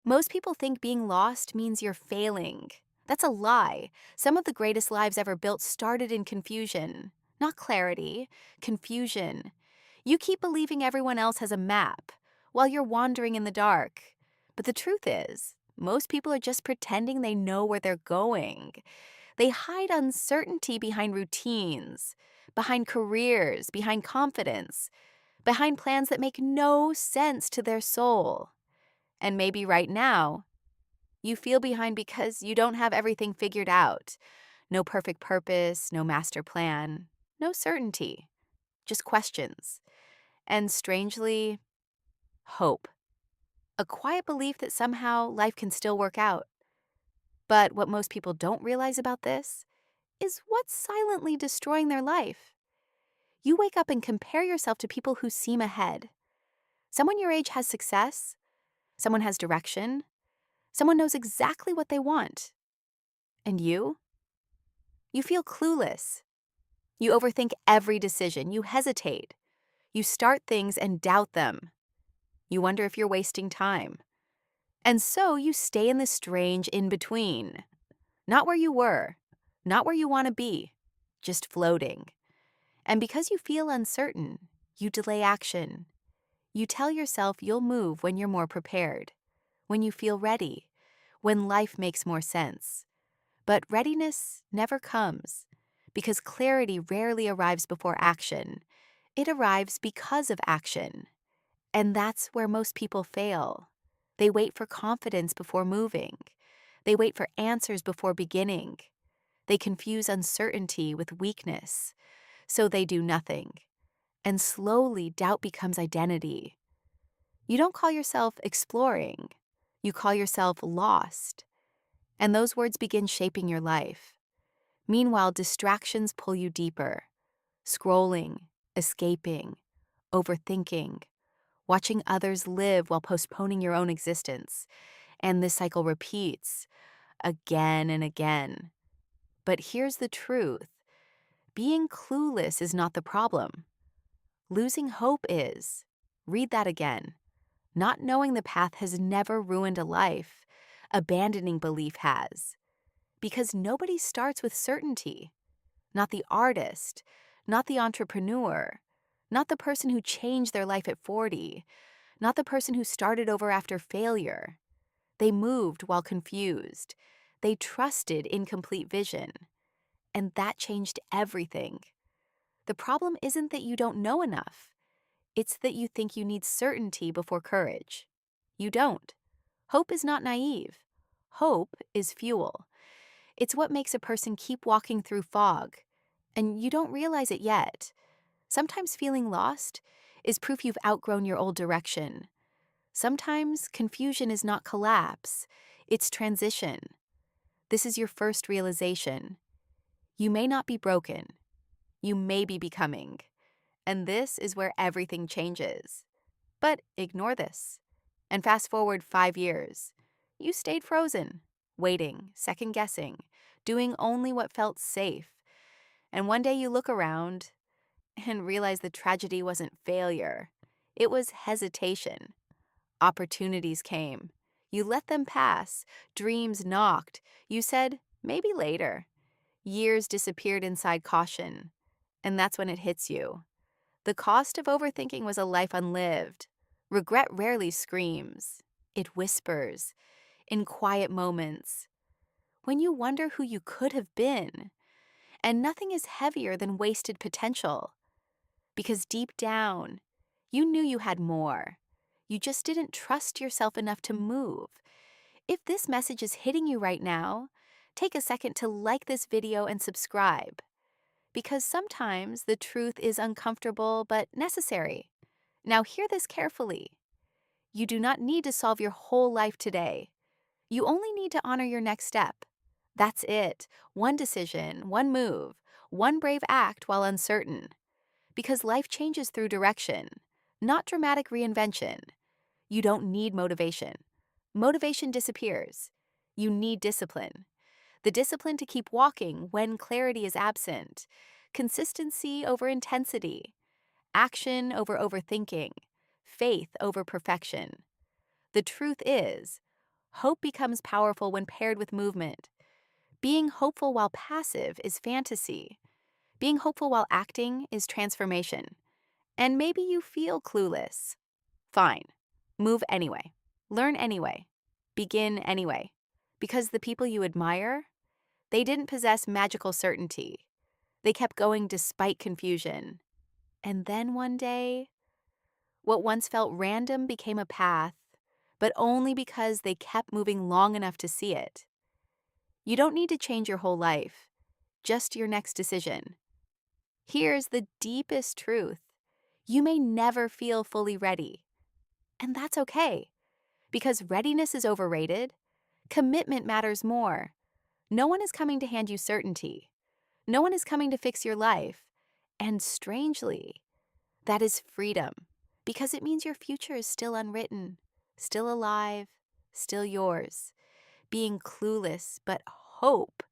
Most people think being lost means you're failing. That's a lie. Some of the greatest lives ever built started in confusion, not clarity, confusion. You keep believing everyone else has a map while you're wandering in the dark. But the truth is, most people are just pretending they know where they're going. They hide uncertainty behind routines, behind careers, behind confidence, behind plans that make no sense to their soul. And maybe right now, you feel behind because you don't have everything figured out. No perfect purpose, no master plan, no certainty, just questions. And strangely, hope. A quiet belief that somehow life can still work out. But what most people don't realize about this is what's silently destroying their life. You wake up and compare yourself to people who seem ahead. Someone your age has success, someone has direction, someone knows exactly what they want. And you? You feel clueless. You overthink every decision. You hesitate. You start things and doubt them. You wonder if you're wasting time. And so you stay in this strange in between. Not where you were, not where you want to be, just floating. And because you feel uncertain, you delay action. You tell yourself you'll move when you're more prepared, when you feel ready, when life makes more sense. But readiness never comes, because clarity rarely arrives before action. It arrives because of action. And that's where most people fail. They wait for confidence before moving. They wait for answers before beginning. They confuse uncertainty with weakness, so they do nothing. And slowly, doubt becomes identity. You don't call yourself exploring. You call yourself lost. And those words begin shaping your life. Meanwhile, distractions pull you deeper. Scrolling, escaping, overthinking, watching others live while postponing your own existence. And this cycle repeats again and again. But here's the truth. Being clueless is not the problem. Losing hope is. Read that again. Not knowing the path has never ruined a life. Abandoning belief has. Because nobody starts with certainty. Not the artist, not the entrepreneur, not the person who changed their life at 40, not the person who started over after failure. They moved while confused. They trusted incomplete vision. And that changed everything. The problem isn't that you don't know enough. It's that you think you need certainty before courage. You don't. Hope is not naive. Hope is fuel. It's what makes a person keep walking through fog. And you don't realize it yet. Sometimes feeling lost is proof you've outgrown your old direction. Sometimes confusion is not collapse, it's transition. This is your first realization. You may not be broken. You may be becoming. And this is where everything changes. But ignore this. And fast forward 5 years. You stayed frozen, waiting, second guessing, doing only what felt safe. And one day you look around and realize the tragedy wasn't failure. It was hesitation. Opportunities came. You let them pass. Dreams knocked. You said, maybe later. Years disappeared inside caution. And that's when it hits you. The cost of overthinking was a life unlived. Regret rarely screams. It whispers in quiet moments. When you wonder who you could have been. And nothing is heavier than wasted potential. Because deep down, you knew you had more. You just didn't trust yourself enough to move. If this message is hitting you right now, take a second to like this video and subscribe. Because sometimes the truth is uncomfortable but necessary. Now hear this carefully. You do not need to solve your whole life today. You only need to honor your next step. That's it. One decision, one move, one brave act while uncertain. Because life changes through direction, not dramatic reinvention. You don't need motivation. Motivation disappears. You need discipline. The discipline to keep walking when clarity is absent. Consistency over intensity. Action over overthinking. Faith over perfection. The truth is, Hope becomes powerful when paired with movement. Being hopeful while passive is fantasy. Being hopeful while acting is transformation. And maybe you feel clueless. Fine. Move anyway. Learn anyway. Begin anyway. Because the people you admire, they didn't possess magical certainty. They kept going despite confusion. And then one day, what once felt random became a path, but only because they kept moving long enough to see it. You don't need to change your whole life, just your next decision. Here's the deepest truth. You may never feel fully ready. And that's okay, because readiness is overrated. Commitment matters more. No one is coming to hand you certainty. No one is coming to fix your life. And strangely, that is freedom, because it means your future is still unwritten, still alive, still yours. Being clueless, but hope